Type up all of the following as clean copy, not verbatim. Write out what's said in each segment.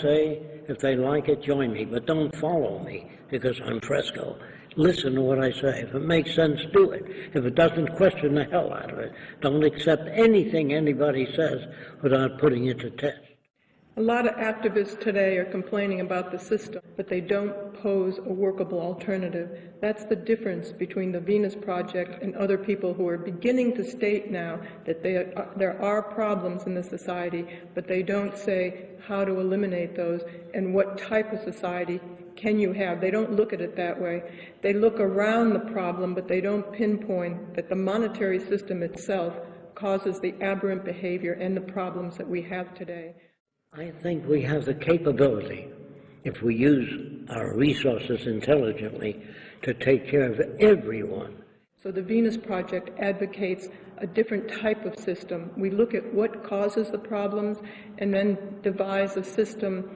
say. If they like it, join me, but don't follow me because I'm Fresco. Listen to what I say. If it makes sense, do it. If it doesn't, question the hell out of it. Don't accept anything anybody says without putting it to test. A lot of activists today are complaining about the system, but they don't pose a workable alternative. That's the difference between the Venus Project and other people who are beginning to state now that there are problems in the society, but they don't say how to eliminate those and what type of society can you have. They don't look at it that way. They look around the problem, but they don't pinpoint that the monetary system itself causes the aberrant behavior and the problems that we have today. I think we have the capability, if we use our resources intelligently, to take care of everyone. So the Venus Project advocates a different type of system. We look at what causes the problems and then devise a system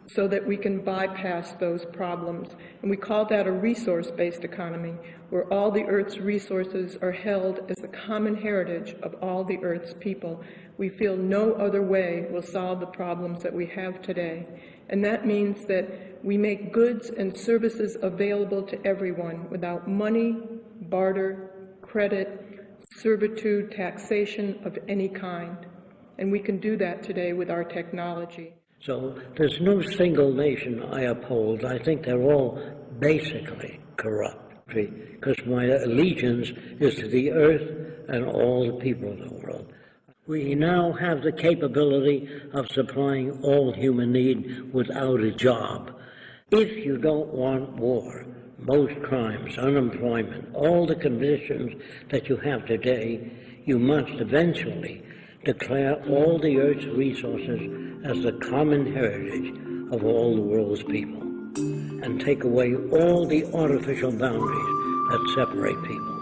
so that we can bypass those problems. And we call that a resource-based economy, where all the Earth's resources are held as the common heritage of all the Earth's people. We feel no other way will solve the problems that we have today. And that means that we make goods and services available to everyone without money, barter, credit, servitude, taxation of any kind. And we can do that today with our technology. So there's no single nation I uphold. I think they're all basically corrupt, because my allegiance is to the earth and all the people of the world. We now have the capability of supplying all human need without a job. If you don't want war, most crimes, unemployment, all the conditions that you have today, you must eventually declare all the Earth's resources as the common heritage of all the world's people, and take away all the artificial boundaries that separate people.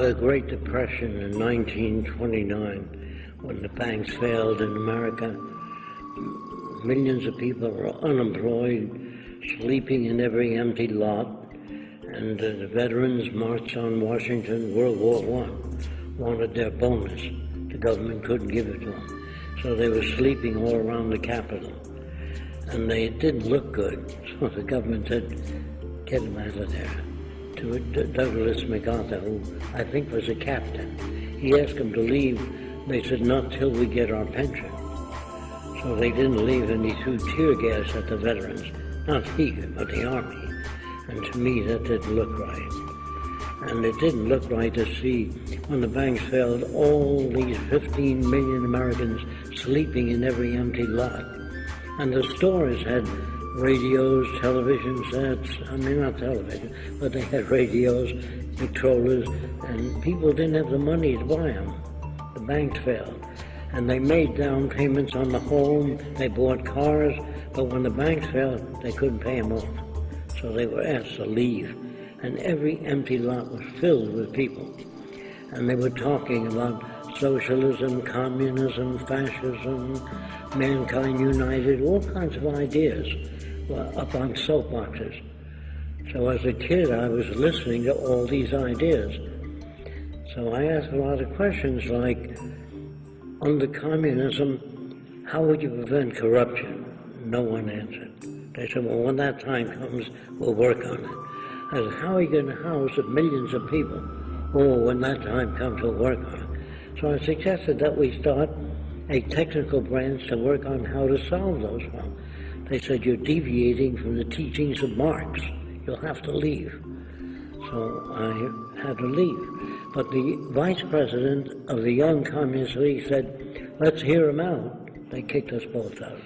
The Great Depression in 1929, when the banks failed in America, millions of people were unemployed, sleeping in every empty lot, and the veterans marched on Washington. World War I wanted their bonus. The government couldn't give it to them. So they were sleeping all around the Capitol. And they didn't look good. So the government said, get them out of there. To Douglas MacArthur, who I think was a captain. He asked them to leave. They said, not till we get our pension. So they didn't leave, and he threw tear gas at the veterans. Not he, but the Army. And to me, that didn't look right. And it didn't look right to see, when the banks failed, all these 15 million Americans sleeping in every empty lot. And the stores had radios, television sets, not television, but they had radios, controllers, and people didn't have the money to buy them. The banks failed. And they made down payments on the home, they bought cars, but when the banks failed, they couldn't pay them off. So they were asked to leave. And every empty lot was filled with people. And they were talking about socialism, communism, fascism, mankind united, all kinds of ideas up on soapboxes. So as a kid, I was listening to all these ideas. So I asked a lot of questions like, under communism, how would you prevent corruption? No one answered. They said, well, when that time comes, we'll work on it. I said, how are you going to house millions of people? Oh, when that time comes, we'll work on it. So I suggested that we start a technical branch to work on how to solve those problems. They said, you're deviating from the teachings of Marx. You'll have to leave. So I had to leave. But the vice president of the Young Communist League said, let's hear him out. They kicked us both out.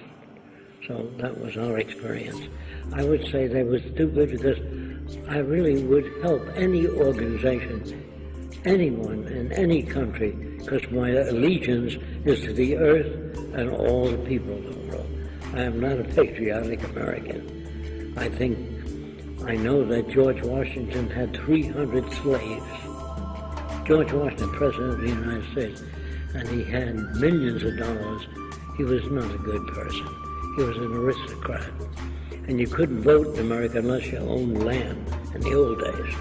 So that was our experience. I would say they were stupid because I really would help any organization, anyone in any country, because my allegiance is to the earth and all the people of the world. I am not a patriotic American. I know that George Washington had 300 slaves. George Washington, President of the United States, and he had millions of dollars. He was not a good person. He was an aristocrat. And you couldn't vote in America unless you owned land in the old days.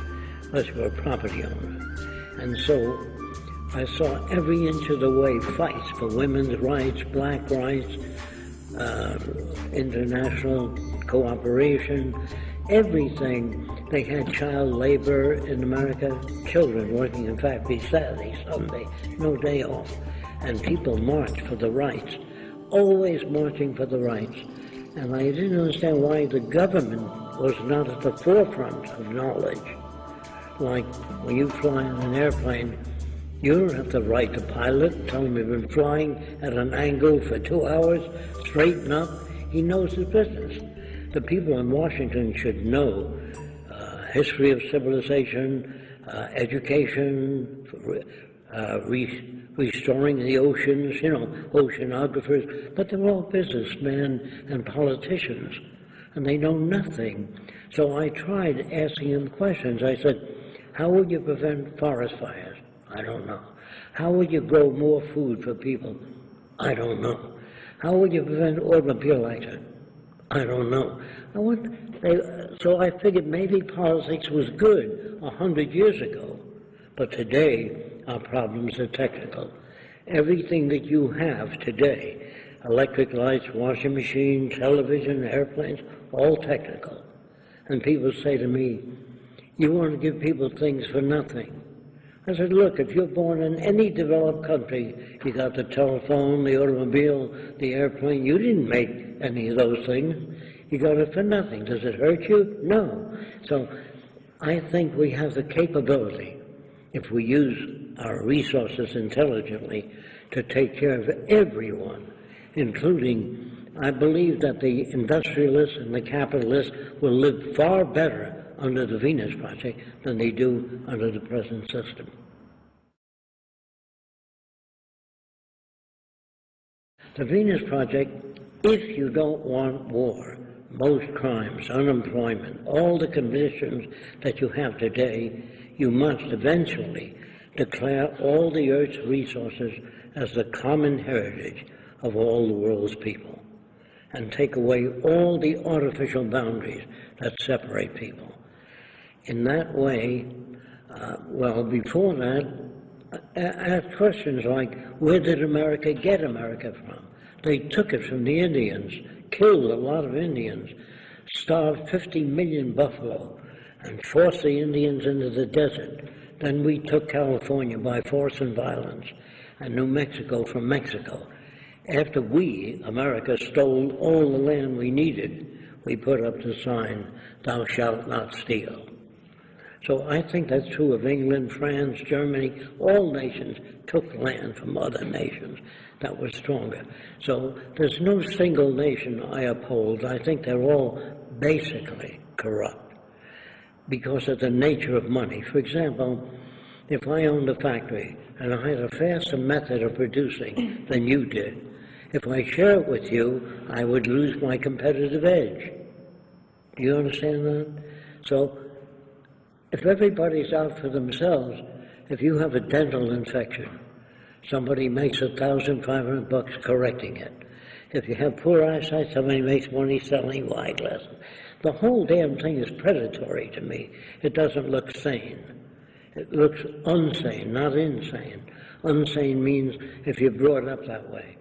unless you're a property owner. And so I saw every inch of the way fights for women's rights, black rights, international cooperation, everything. They had child labor in America, children working in factories Saturday, Sunday, no day off. And people marched for the rights, always marching for the rights. And I didn't understand why the government was not at the forefront of knowledge. Like when you fly in an airplane, you don't have the right to pilot, tell him you've been flying at an angle for 2 hours, straighten up. He knows his business. The people in Washington should know history of civilization, education, restoring the oceans, oceanographers, but they're all businessmen and politicians, and they know nothing. So I tried asking them questions. I said, how would you prevent forest fires? I don't know. How would you grow more food for people? I don't know. How would you prevent automobile accidents? I don't know. So I figured maybe politics was good 100 years ago, but today our problems are technical. Everything that you have today, electric lights, washing machine, television, airplanes, all technical. And people say to me, you want to give people things for nothing. I said, look, if you're born in any developed country, you got the telephone, the automobile, the airplane. You didn't make any of those things. You got it for nothing. Does it hurt you? No. So I think we have the capability, if we use our resources intelligently, to take care of everyone, including, I believe that the industrialists and the capitalists will live far better under the Venus Project than they do under the present system. The Venus Project, if you don't want war, most crimes, unemployment, all the conditions that you have today, you must eventually declare all the Earth's resources as the common heritage of all the world's people and take away all the artificial boundaries that separate people. In that way, before that, ask questions like, where did America get America from? They took it from the Indians, killed a lot of Indians, starved 50 million buffalo, and forced the Indians into the desert. Then we took California by force and violence, and New Mexico from Mexico. After we, America, stole all the land we needed, we put up the sign, thou shalt not steal. So I think that's true of England, France, Germany. All nations took land from other nations that were stronger. So there's no single nation I uphold. I think they're all basically corrupt because of the nature of money. For example, if I owned a factory and I had a faster method of producing than you did, if I share it with you, I would lose my competitive edge. Do you understand that? So if everybody's out for themselves, if you have a dental infection, somebody makes $1,500 correcting it. If you have poor eyesight, somebody makes money selling eyeglasses. The whole damn thing is predatory to me. It doesn't look sane. It looks unsane, not insane. Unsane means if you're brought up that way.